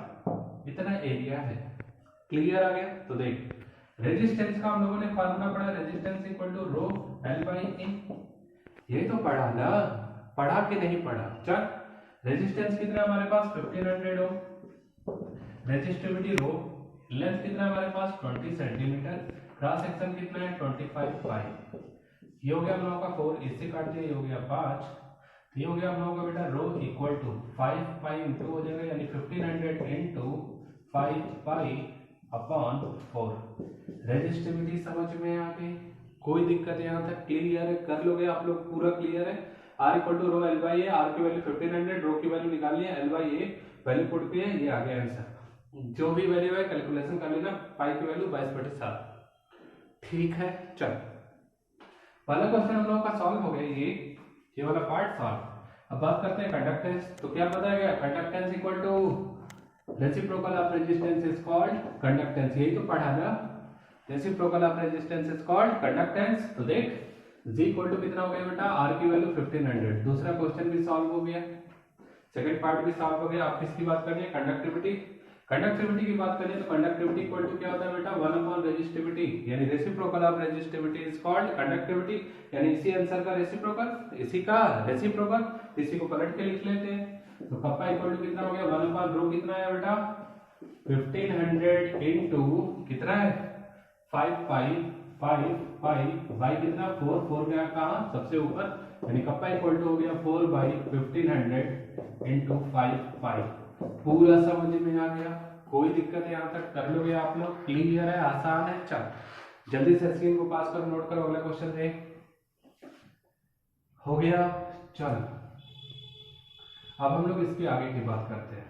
इतना एरिया है, क्लियर आ गया। तो देख रेजिस्टेंस का हम लोगों ने फार्मूला पढ़ा, resistance equal to rho L by A. ये तो पढ़ा ना, पढ़ा कि नहीं पढ़ा? चल रेजिस्टेंस कितना हमारे पास 1500 ओम, रेजिस्टिविटी रो, लेंथ कितना हमारे पास 20 सेंटीमीटर, क्रॉस सेक्शन कितना है 25 पाई। ये हो गया हम लोगों का 4, इससे काट दिया, ये हो गया 5। ये हो गया हम लोगों का बेटा rho equal to 5 pi into हो जाएगा, यानी 1500 इंटू 5 पाई अपॉन 4। रेजिस्टिविटी समझ में आ गई, कोई दिक्कत यहाँ तक? क्लियर है, कर लोगे आप लोग, पूरा क्लियर है। R equal to rho L by A, R की वैल्यू 1500, रो की वैल्यू निकालनी है, L by A value put किया, ये आ गया आंसर। जो भी वैल्यू है कैलकुलेशन कर लेना, पाई की वैल्यू 22/7। ठीक है, चल पहला क्वेश्चन हम लोगों का सॉल्व हो गया, ये वाला पार्ट सॉल्व। अब बात करते हैं कंडक्टेंस। तो क्या बताया गया, conductance equal to reciprocal of resistance is called conductance. यही तो पढ़ा ना, reciprocal of resistance is called conductance. तो देख G इक्वल टू कितना हो गया बेटा, R की वैल्यू 1500। दूसरा क्वेश्चन भी सॉल्व हो गया, सेकंड पार्ट भी सॉल्व हो गया। आप किसकी बात करनी है, कंडक्टिविटी। कंडक्टिविटी की बात करें तो कंडक्टिविटी इक्वल टू क्या होता है बेटा, 1 अपॉन रेजिस्टिविटी, यानी reciprocal of resistivity is called conductivity, यानी इसी आंसर का रेसिप्रोकल, इसी का रेसिप्रोकल। इसी को पलट के लिख लेते हैं। तो कप्पा इक्वल टू कितना हो गया, 1 अपॉन रो कितना है बेटा 1500 इंटू कितना है 5 पाई, 5 पाई बाई कितना 4 गया कहाँ, सबसे ऊपर, यानी कप्पा इक्वल टू हो गया 4 बाई 1500 इंटू 5 पाई। पूरा समझ में आ गया? कोई दिक्कत है यहाँ तक? कर लोगे आप लोग? क्लियर है? आसान है? चल जल्दी से स्क्रीन को पास करो, नोट करो, अगला क्वेश्चन दे। हो गया? चल अब हम लोग इसके आगे की बात करते हैं।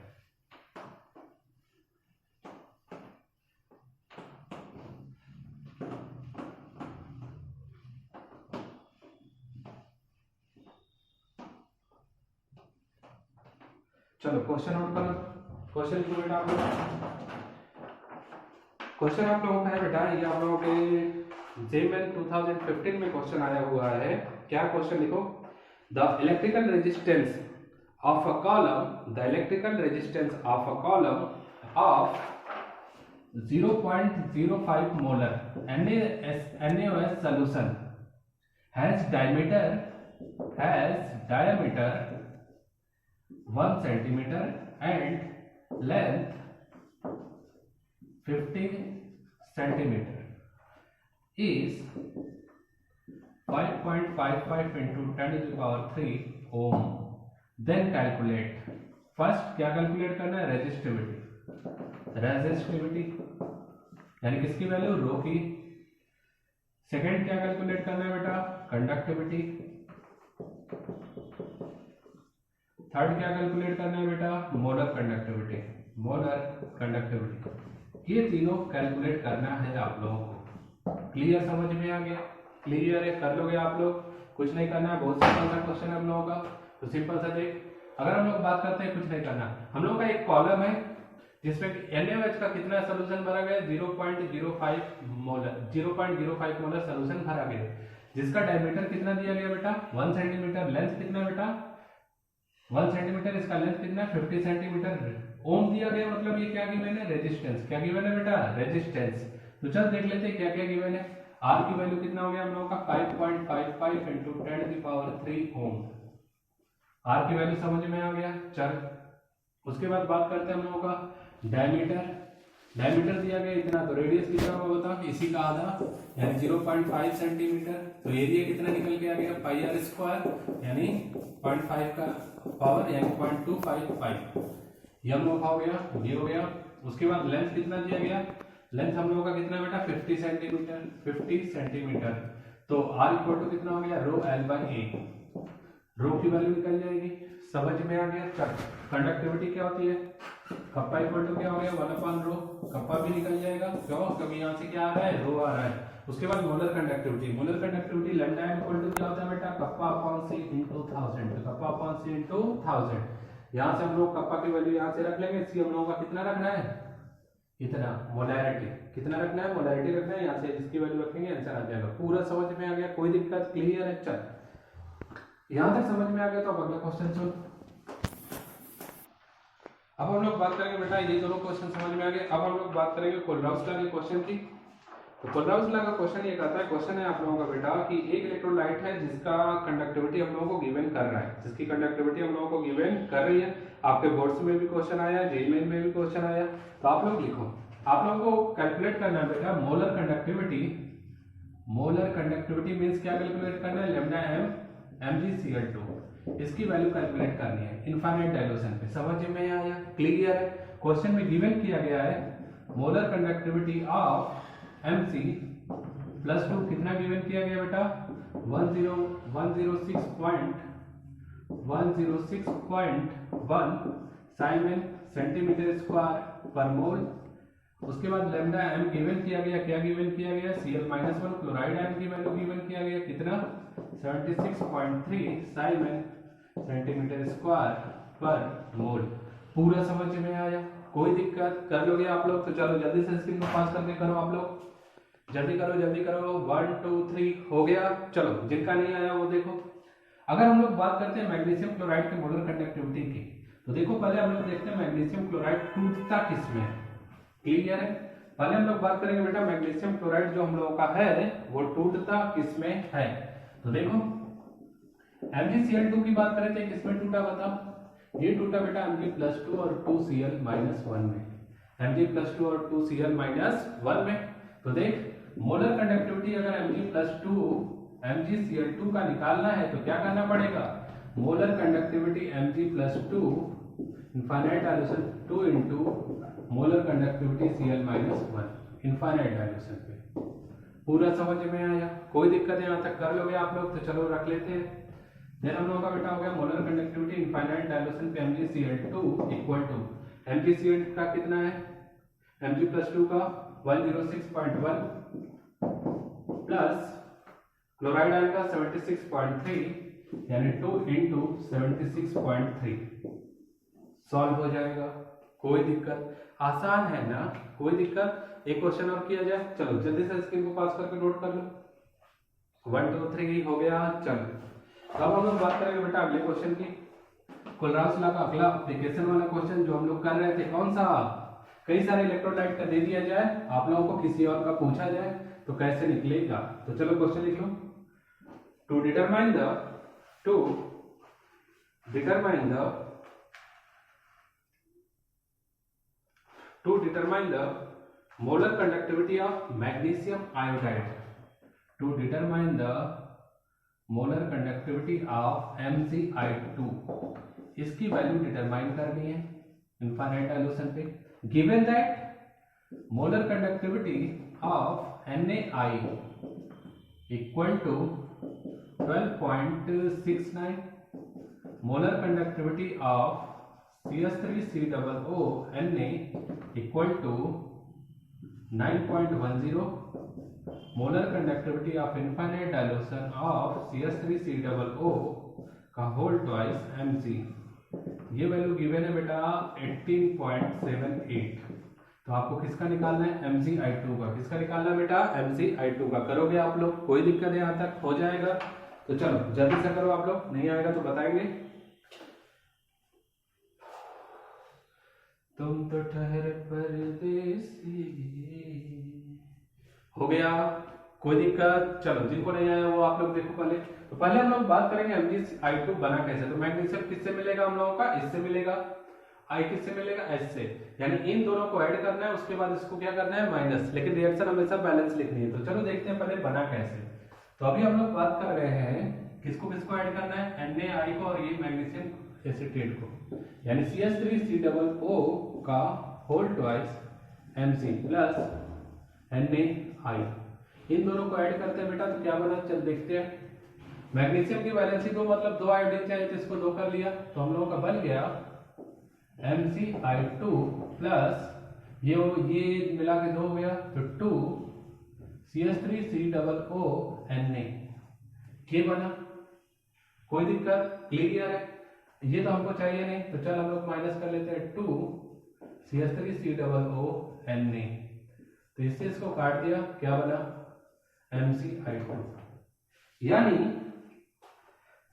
चलो क्वेश्चन नोट करो। क्वेश्चन क्यों बेटा आप लोग? क्वेश्चन आप लोगों का है बेटा, ये आप लोगों के जेमेल 2015 में क्वेश्चन आया हुआ है। क्या क्वेश्चन लिखो? The electrical resistance of a column, the electrical resistance of a column of 0.05 molar NaOH solution has diameter 1 centimeter and length 50 centimeter is 5.55 into 10 to the power 3 ohm. Then calculate. First क्या calculate करना है? Resistivity यानी किसकी value? रो की। Second क्या calculate करना है बेटा? कंडक्टिविटी। थर्ड क्या कैलकुलेट करना है बेटा? Molar conductivity. ये तीनों कैलकुलेट करना है आप लोगों को। क्लियर? समझ में आ गया? क्लियर है? कर लोगे आप लोग? कुछ नहीं करना है, बहुत सिंपल सा क्वेश्चन है हम लोगों का। तो सिंपल सा देख, अगर हम लोग बात करते हैं, कुछ नहीं करना, हम लोग का एक कॉलम है जिसमें NaOH का कितना सोल्यूशन भरा गया? 0.05 मोलर सोल्यूशन भरा गया, जिसका डायमीटर कितना दिया गया बेटा? 1 सेंटीमीटर। लेंथ कितना बेटा? 1 सेंटीमीटर। इसका लेंथ कितना? 50 सेंटीमीटर। ओम दिया गया, मतलब ये क्या गिवन है? रेजिस्टेंस। क्या गिवन है बेटा? रेजिस्टेंस। तो चल देख लेते हैं क्या क्या गिवन है। आर की वैल्यू कितना हो गया हम लोगों का? 5.55 into 10 to the power 3 ohm. R की वैल्यू समझ में आ गया? चल उसके बाद बात करते हैं हम लोगों का डायमीटर दिया गया इतना, तो रेडियस कितना होगा बता? इसी का आधा यानी 0.5 सेंटीमीटर। तो एरिया कितना निकल के आ गया? पाई आर स्क्वायर यानी 0.5 का पावर यानी 0.255। ये हम लोग हो गया, ये हो गया। उसके बाद लेंथ कितना दिया गया? लेंथ हम लोगों का कितना बेटा? 50 सेंटीमीटर। तो आर इक्वल टू कितना हो गया? रो एल बाई ए। रो की वैल्यू निकल जाएगी। समझ में आ गया? चल कंडक्टिविटी क्या होती है? कप्पा इक्वल टू क्या हो गया? 1 रो। कप्पा भी निकल जाएगा, क्यों? क्योंकि यहाँ से क्या आ रहा है? रो आ रहा है। उसके बाद molar conductivity lambda equal to क्या होता है बेटा? Kappa upon C into 1000। Kappa upon C into 1000। यहाँ से हम लोग कप्पा की वैल्यू यहाँ से रख लेंगे। सी हम लोगों का कितना रखना है? इतना। मोलैरिटी कितना रखना है? मोलैरिटी रखना है। यहाँ से इसकी वैल्यू रखेंगे, आंसर आ जाएगा। पूरा समझ में आ गया? कोई दिक्कत? क्लियर है? चल यहां तक समझ में आ गया तो अब अगला क्वेश्चन सुन। अब हम लोग बात करेंगे बेटा, ये दोनों क्वेश्चन समझ में आ गए। अब हम लोग बात करेंगे कोलराउस लॉ के क्वेश्चन की। तो कोलराउस लॉ का क्वेश्चन ये कहता है, क्वेश्चन है आप लोगों का बेटा कि एक इलेक्ट्रोलाइट है जिसका कंडक्टिविटी हम लोगों को गिवन कर रहा है, जिसकी कंडक्टिविटी हम लोगों को गिवन कर रही है। आपके बोर्ड्स में भी क्वेश्चन आया, जेईई में भी क्वेश्चन आया। तो आप लोग लिखो, आप लोगों को कैलकुलेट करना है बेटा molar conductivity. Molar conductivity means क्या कैलकुलेट करना है? लैम्डा एम MgCl2 इसकी वैल्यू कैलकुलेट करनी है इनफाइनाइट डाइल्यूशन पे। समझ में आया? क्लियर है? क्वेश्चन में गिवन किया गया है मोलर कंडक्टिविटी ऑफ Mc+2 कितना गिवन किया गया बेटा? 106.1 साइमन सेंटीमीटर स्क्वायर पर मोल। उसके बाद लैम्डा एम गिवन किया गया, क्या गिवन किया गया? Cl-1 क्लोराइड आयन की वैल्यू गिवन किया गया कितना? 76.3 साइमन सेंटीमीटर स्क्वायर पर मोल। पूरा समझ में आया? कोई दिक्कत? कर लोगे आप लोग? तो चलो जल्दी से स्क्रीन को पास करके करो आप लोग, जल्दी करो 1 2 3 हो गया। चलो जिनका नहीं आया वो देखो। अगर हम लोग बात करते हैं मैग्नीशियम क्लोराइड के मोलर कंडक्टिविटी की, तो देखो पहले हम लोग देखते हैं मैग्नीशियम क्लोराइड टूटता किसमें है। क्लियर है? पहले हम लोग बात करेंगे बेटा मैग्नीशियम क्लोराइड जो हम लोगों का है वो टूटता किसमें है। तो देखो MgCl2 की बात करें तो किसमें टूटा बता? ये टूटा बेटा Mg+2 और 2Cl-1 में। Mg+2 और 2Cl-1 में। तो देख मोलर कंडक्टिविटी अगर MgCl2 का निकालना है तो क्या करना पड़ेगा? Molar conductivity Mg+2 infinite dilution 2 into molar conductivity Cl minus 1 infinite dilution पे। पूरा समझ में आया? कोई दिक्कत यहाँ तक कर लोगे आप लोग? तो चलो रख लेते हैं। देन हम लोगों का बेटा हो गया मोलर कंडक्टिविटी इनफाइनाइट डायल्यूशन पे MgCl2 इक्वल टू MgCl का कितना है, Mg प्लस 2 का 106.1 प्लस क्लोराइड आयन का 76.3 यानी 2 इंटू 76.3 सॉल्व हो जाएगा। कोई दिक्कत? आसान है ना, कोई दिक्कत? एक क्वेश्चन और किया जाए, चलो जल्दी से स्क्रीन को पास करके नोट कर लो। 1 2 3 हो गया। चलो अब हम लोग बात करेंगे बेटा अगले क्वेश्चन की। कोलराउस लॉ का अगला एप्लीकेशन वाला क्वेश्चन जो हम लोग कर रहे थे, कौन सा? कई सारे इलेक्ट्रोलाइट का दे दिया जाए, आप लोगों को किसी और का पूछा जाए तो कैसे निकलेगा। तो चलो क्वेश्चन लिख लो। To determine the molar conductivity of magnesium iodide, to determine the molar conductivity of MgI2, इसकी वैल्यू डिटरमाइन करनी है इनफाइनाइट डायल्यूशन पे। Given that molar conductivity of NaI equal to 12.69, molar conductivity of CH3COO equal to 9.10, molar conductivity of infinite dilution of CH3COO का whole twice Mg। ये value given है बेटा 18.78। तो आपको किसका निकालना है? MgI2 का। किसका निकालना है बेटा? MgI2 का। करोगे आप लोग? कोई दिक्कत है यहाँ तक? हो जाएगा। तो चलो जल्दी से करो आप लोग, नहीं आएगा तो बताएंगे। तुम तो ठहरे परदेसी। हो गया? कोई दिक्कत? चलो जिनको नहीं आया वो आप लोग देखो पहले। तो पहले हम लोग बात करेंगे MgI2 बना कैसे। तो मैग्नीशियम किससे मिलेगा हम लोगों का? इससे मिलेगा। I किससे मिलेगा? S से। यानी इन दोनों को ऐड करना है, उसके बाद इसको क्या करना है? माइनस। लेकिन रिएक्शन हमेशा बैलेंस लिखनी है। तो चलो देखते हैं पहले बना कैसे। तो अभी हम लोग बात कर रहे हैं किसको किसको ऐड करना है? NaI को और ये मैग्नीशियम एसीटेट को, यानी CH3COO का whole twice Mg plus NaI। इन दोनों को ऐड करते हैं बेटा, तो क्या बना? चल देखते हैं। मैग्नीशियम की वैलेंसी 2, मतलब 2 आयोडीन चाहिए तो इसको 2 कर लिया। तो हम लोगों का बन गया MgI2 प्लस ये मिला के 2 हो गया तो 2 CH3COO Na। ये बना। कोई दिक्कत? क्लियर है? ये तो हमको चाहिए नहीं, तो चल हम लोग माइनस कर लेते हैं 2 CH3COO Na। तो इससे इसको काट दिया, क्या बना? MgI2। यानी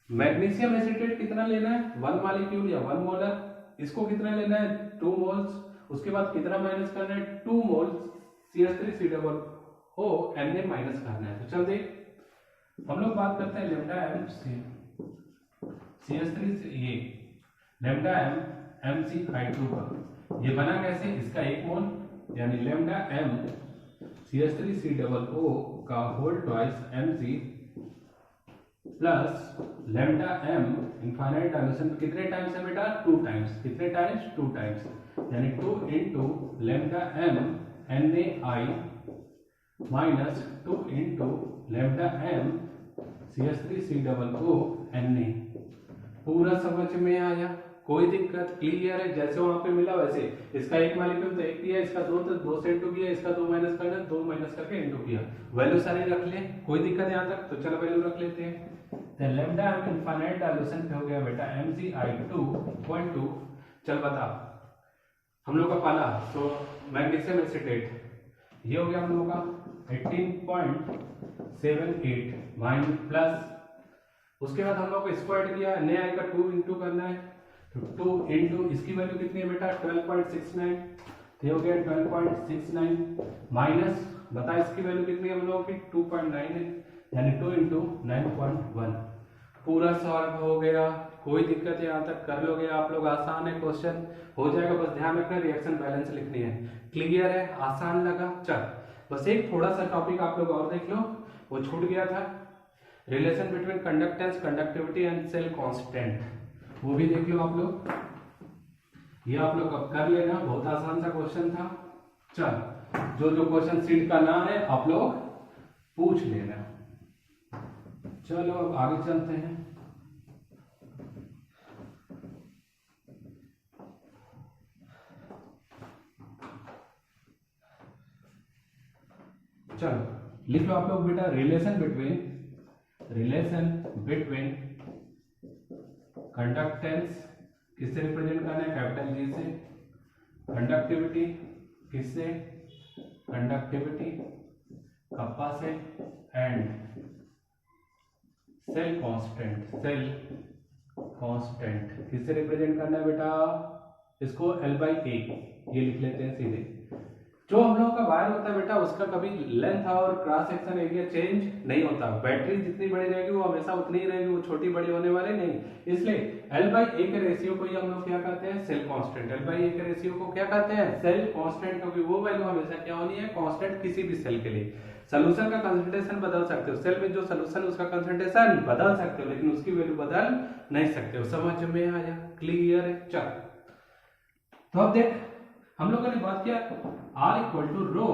मैग्नीशियम एसीटेट कितना लेना है? 1 मॉलिक्यूल या 1 मोलर। इसको कितना लेना है? 2 मोल्स। उसके बाद कितना माइनस करना है? 2 मोल्स CH3COO Na माइनस करना है। तो चल देख, हम लोग बात करते हैं लेमडा m CH3 से ये लेमडा m MgI2 का। ये बना कैसे? इसका 1 मोल यानी लेमडा m CH3COO का whole twice Mg plus lambda m infinite dilution कितने टाइम्स है बेटा? 2 टाइम्स। कितने टाइम्स? 2 टाइम्स, यानी 2 into lambda m NaI minus 2 into lambda m CH3COO Na। पूरा समझ में आया? कोई दिक्कत? क्लियर है? जैसे वहां पे मिला वैसे इसका 1 मॉलिक्यूल तो 1 किया, इसका 2 तो 2 से इंटू किया, इसका 2 माइनस करना 2 माइनस करके इंटू किया। वैल्यू सारी रख ले। कोई दिक्कत यहाँ तक? तो चलो वैल्यू रख लेते हैं। तो लेमडा m इनफाइनाइट डायल्यूशन पे हो गया बेटा MgI2 इक्वल टू, चल बता हम लोग का पहला तो मैग्नीशियम एसीटेट, ये हो गया हम लोग का 18.78 माइनस प्लस, उसके बाद हम लोग को इसको ऐड किया, NaI का 2 इंटू करना है, तो 2 इंटू इसकी वैल्यू कितनी है बेटा 12.69, तो हो गया 12.69 माइनस बता इसकी वैल्यू कितनी है हम लोगों की 2.9 है, यानी 2 इंटू 9.1। पूरा सॉल्व हो गया। कोई दिक्कत यहाँ तक कर लोगे आप लोग? आसान है, क्वेश्चन हो जाएगा, बस ध्यान रखना रिएक्शन बैलेंस लिखनी है। क्लियर है? आसान लगा? चल बस एक थोड़ा सा टॉपिक आप लोग और देख लो, वो छूट गया था, relation between conductance, conductivity and cell constant, वो भी देख लो आप लोग। ये आप लोग अब कर लेना, बहुत आसान सा क्वेश्चन था। चल जो जो क्वेश्चन सीट का ना है आप लोग पूछ लेना। चलो अब आगे चलते हैं। चलो लिख लो आप लोग बेटा, रिलेशन बिटवीन कंडक्टेंस किससे रिप्रेजेंट करना है, कैपिटल जी से, कंडक्टिविटी किससे, कंडक्टिविटी कप्पा से, एंड सेल कांस्टेंट किससे रिप्रेजेंट करना है बेटा, इसको L/A ये लिख लेते हैं सीधे। जो हम लोगों का वायर होता है बेटा उसका कभी लेंथ और क्रॉस सेक्शन एरिया चेंज नहीं होता। बैटरी जितनी बड़ी रहेगी वो हमेशा उतनी ही रहेगी, वो छोटी बड़ी होने वाली नहीं। इसलिए L/A के रेशियो को ही हम लोग क्या कहते हैं, सेल कांस्टेंट। L/A के रेशियो को क्या कहते हैं, सेल कांस्टेंट, क्योंकि वो वैल्यू हमेशा क्या होनी है, कांस्टेंट किसी भी सेल के लिए। सोल्यूशन का कंसंट्रेशन बदल सकते हो, सेल में जो सोल्यूशन उसका कंसंट्रेशन बदल सकते हो लेकिन उसकी वैल्यू बदल नहीं सकते हो। समझ में आया, क्लियर है। चल तो अब देख हम लोगों ने बात किया R equal to row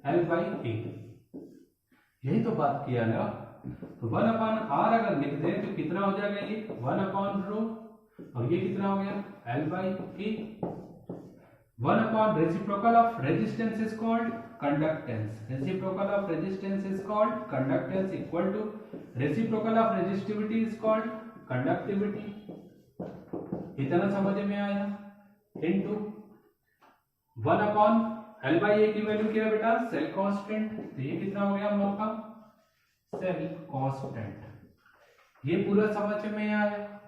L/A, यही तो बात किया ना। तो 1/R अगर लिख दें तो कितना हो जाएगा, ये 1/रो और ये कितना हो गया L/A। 1 reciprocal of resistance is called conductance, reciprocal of resistance is called conductance, equal to reciprocal of resistivity is called conductivity. इतना समझ में आया, इनटू 1/L/A की वैल्यू क्या है बेटा, सेल कांस्टेंट। तो ये कितना हो गया हम लोग का, सेल कांस्टेंट। ये पूरा समझ में आया,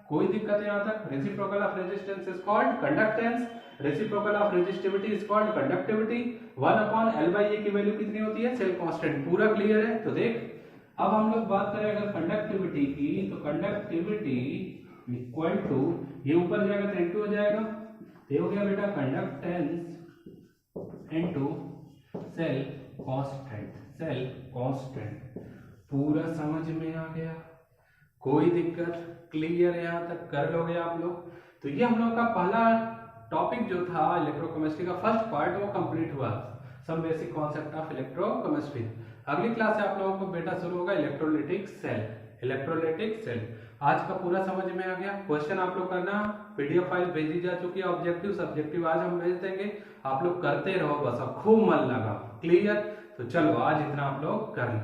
कोई दिक्कत यहाँ तक। Reciprocal of resistance is called conductance, reciprocal of resistivity is called conductivity. 1/L/A की वैल्यू कितनी होती है, सेल कांस्टेंट। पूरा क्लियर है। तो देख अब हम लोग बात करें अगर कंडक्टिविटी की, तो कंडक्टिविटी इक्वल टू, ये ऊपर जाएगा तो इनटू हो जाएगा, ये हो गया बेटा कंडक्टेंस इनटू सेल कांस्टेंट। पूरा समझ में आ गया, कोई दिक्कत, क्लियर है, यहाँ तक कर लोगे आप लोग। तो ये हम लोग का पहला टॉपिक जो था इलेक्ट्रोकेमिस्ट्री का फर्स्ट पार्ट वो कंप्लीट हुआ, some basic concept of electrochemistry. अगली क्लास से आप लोगों को बेटा शुरू होगा इलेक्ट्रोलिटिक सेल। आज का पूरा समझ में आ गया। क्वेश्चन आप लोग करना, पीडीएफ फाइल भेजी जा चुकी है, ऑब्जेक्टिव सब्जेक्टिव आज हम भेज देंगे, आप लोग करते रहो बस, अब खूब मन लगा। क्लियर। तो चलो आज इतना आप लोग कर लो।